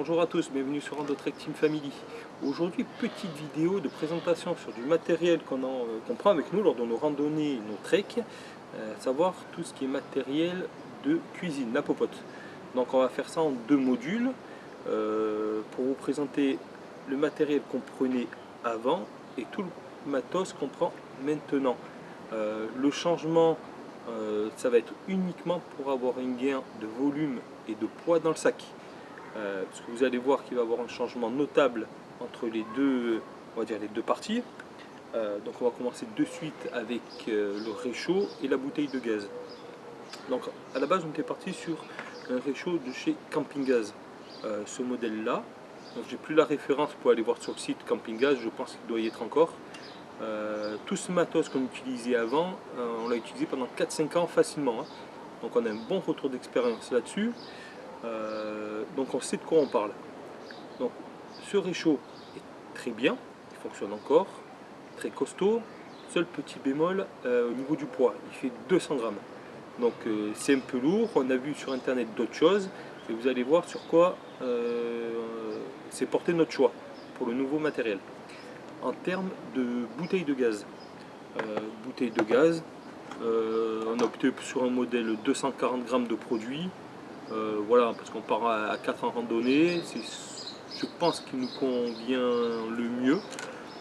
Bonjour à tous, bienvenue sur Rando-Trek Team Family. Aujourd'hui, petite vidéo de présentation sur du matériel qu'on prend avec nous lors de nos randonnées, nos treks, savoir tout ce qui est matériel de cuisine, la popote. Donc on va faire ça en deux modules pour vous présenter le matériel qu'on prenait avant et tout le matos qu'on prend maintenant. Le changement, ça va être uniquement pour avoir un gain de volume et de poids dans le sac. Parce que vous allez voir qu'il va y avoir un changement notable entre les deux, on va dire les deux parties. Donc on va commencer de suite avec le réchaud et la bouteille de gaz. Donc à la base on était parti sur un réchaud de chez Camping Gaz, ce modèle là. Donc j'ai plus la référence pour aller voir sur le site Camping Gaz, je pense qu'il doit y être encore. Tout ce matos qu'on utilisait avant, on l'a utilisé pendant 4-5 ans facilement, hein. Donc on a un bon retour d'expérience là-dessus. Donc on sait de quoi on parle. Donc ce réchaud est très bien, il fonctionne encore, très costaud. Seul petit bémol au niveau du poids, il fait 200 grammes. Donc c'est un peu lourd, on a vu sur internet d'autres choses et vous allez voir sur quoi c'est porté notre choix pour le nouveau matériel. En termes de bouteille de gaz, on a opté sur un modèle 240 grammes de produit. Voilà, parce qu'on part à 4 en randonnée, c'est je pense qu'il nous convient le mieux.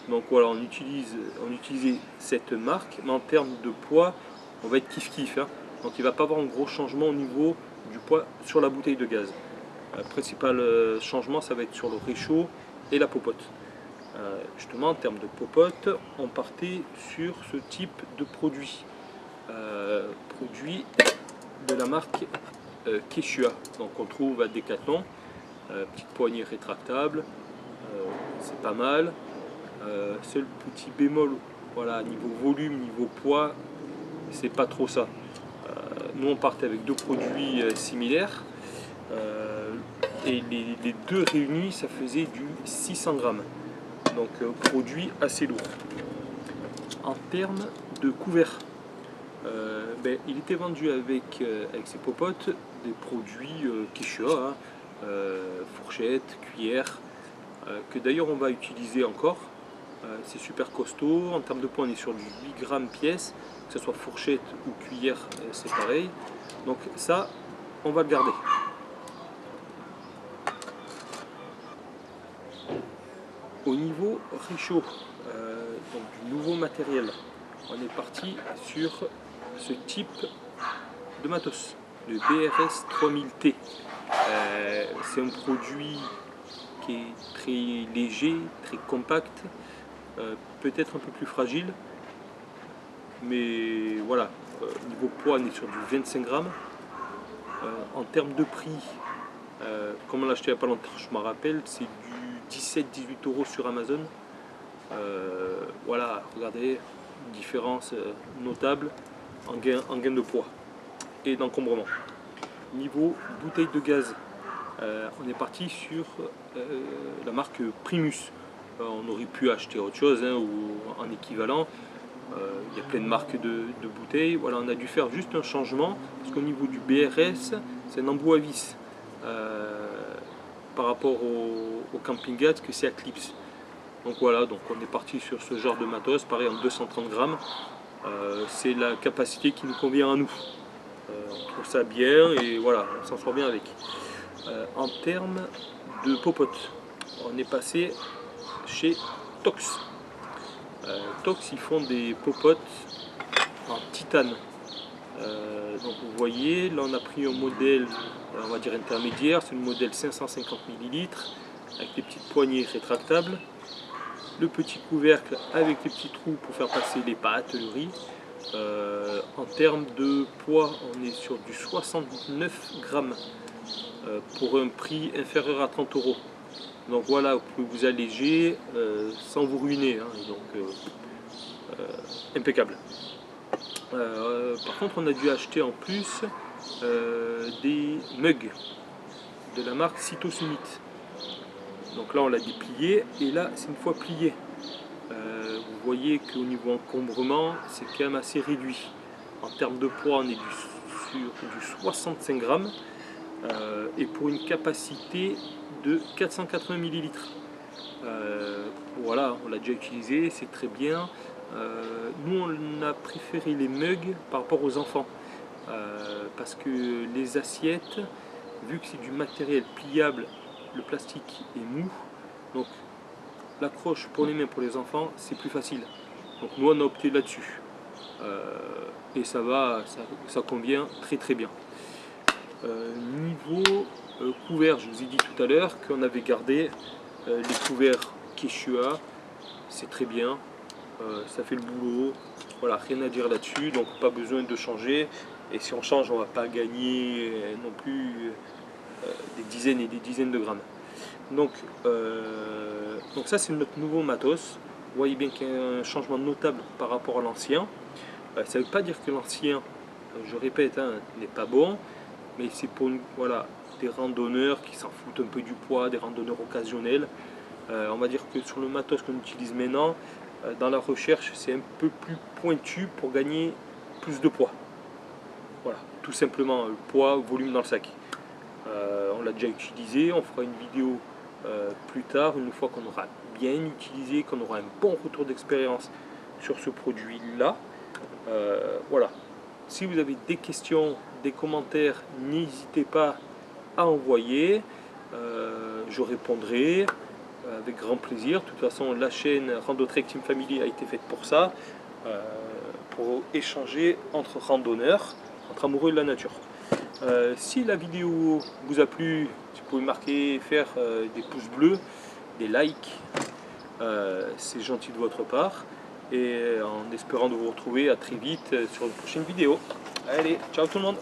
Donc voilà, on utilisait cette marque, mais en termes de poids, on va être kiff-kiff, hein. Donc il ne va pas avoir un gros changement au niveau du poids sur la bouteille de gaz. Le principal changement, ça va être sur le réchaud et la popote. Justement, en termes de popote, on partait sur ce type de produit. Produit de la marque Quechua, donc on trouve à Decathlon, petite poignée rétractable, c'est pas mal. Seul petit bémol, voilà, niveau volume, niveau poids, c'est pas trop ça. Nous on partait avec deux produits similaires et les deux réunis ça faisait du 600 grammes, donc produit assez lourd. En termes de couverts, il était vendu avec ses popotes des produits Quechua, hein, fourchettes, cuillères, que d'ailleurs on va utiliser encore. C'est super costaud, en termes de poids on est sur du 8 grammes pièce, que ce soit fourchette ou cuillère, c'est pareil. Donc ça, on va le garder. Au niveau réchaud, donc du nouveau matériel, on est parti sur ce type de matos, le BRS 3000T. C'est un produit qui est très léger, très compact, peut-être un peu plus fragile, mais voilà, niveau poids on est sur du 25 grammes. En termes de prix, comme on l'a acheté il n'y a pas longtemps, je me rappelle, c'est du 17-18 € sur Amazon. Voilà, regardez, différence notable en gain de poids et d'encombrement. Niveau bouteille de gaz, on est parti sur la marque Primus. On aurait pu acheter autre chose, hein, ou en équivalent. Il y a plein de marques de bouteilles. Voilà, on a dû faire juste un changement parce qu'au niveau du BRS, c'est un embout à vis par rapport au Camping Gaz que c'est Eclipse. Donc voilà, donc on est parti sur ce genre de matos, pareil en 230 grammes. C'est la capacité qui nous convient à nous. On trouve ça bien et voilà, on s'en sort bien avec. En termes de popote, on est passé chez Tox. Tox, ils font des popotes en titane. Donc vous voyez, là on a pris un modèle, on va dire intermédiaire, c'est le modèle 550 ml avec des petites poignées rétractables. Le petit couvercle avec les petits trous pour faire passer les pâtes, le riz. En termes de poids, on est sur du 69 grammes pour un prix inférieur à 30 €. Donc voilà, vous pouvez vous alléger sans vous ruiner, hein, donc impeccable. Par contre, on a dû acheter en plus des mugs de la marque Cytosummit. Donc là, on l'a déplié et là, c'est une fois plié. Vous voyez qu'au niveau encombrement, c'est quand même assez réduit. En termes de poids, on est sur du 65 grammes. et pour une capacité de 480 ml. Voilà, on l'a déjà utilisé, c'est très bien. Nous on a préféré les mugs par rapport aux enfants, parce que les assiettes, vu que c'est du matériel pliable, le plastique est mou, donc l'accroche pour les mains pour les enfants c'est plus facile. Donc nous on a opté là-dessus, et ça convient très bien. Niveau couvert, je vous ai dit tout à l'heure qu'on avait gardé les couverts Quechua, c'est très bien, ça fait le boulot, voilà, rien à dire là-dessus, donc pas besoin de changer. Et si on change, on va pas gagner non plus des dizaines et des dizaines de grammes. Donc ça c'est notre nouveau matos. Vous voyez bien qu'il y a un changement notable par rapport à l'ancien. Ça ne veut pas dire que l'ancien, je répète, hein, n'est pas bon, mais c'est pour voilà, des randonneurs qui s'en foutent un peu du poids, des randonneurs occasionnels. On va dire que sur le matos qu'on utilise maintenant, dans la recherche, c'est un peu plus pointu pour gagner plus de poids. Voilà, tout simplement, le poids, volume dans le sac. On l'a déjà utilisé, on fera une vidéo plus tard, une fois qu'on aura bien utilisé, qu'on aura un bon retour d'expérience sur ce produit-là. Voilà. Si vous avez des questions, des commentaires, n'hésitez pas à envoyer. Je répondrai avec grand plaisir. De toute façon, la chaîne Rando Trek Team Family a été faite pour ça, pour échanger entre randonneurs, entre amoureux de la nature. Si la vidéo vous a plu, vous pouvez marquer, faire des pouces bleus, des likes, c'est gentil de votre part, et en espérant de vous retrouver à très vite sur une prochaine vidéo. Allez, ciao tout le monde!